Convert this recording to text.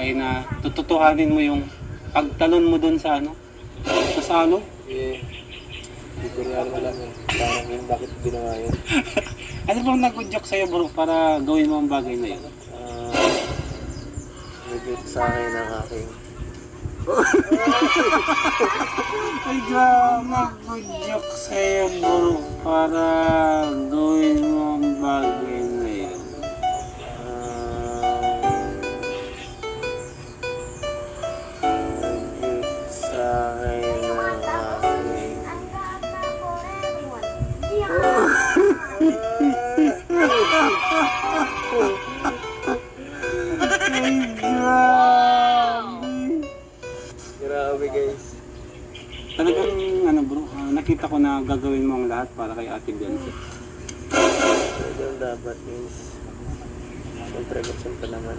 babae na tututuhanin mo yung pagtalon mo dun sa ano, sa salo. Eh, hindi ko rin alam eh. Parang yun, bakit ginawa yun? Ano bang nag-joke sa'yo bro para gawin mo ang bagay na yun? Nag-joke sa akin ng aking... Ay grabe, nag-joke sa'yo bro para gawin mo ang bagay na yun. Nag-joke sa akin ng aking... Ay grabe. Grabe guys. Talagang ano bro, nakita ko na gagawin mo ang lahat para kay Ate Beyonce. Ito dapat guys. Siyempre, naman.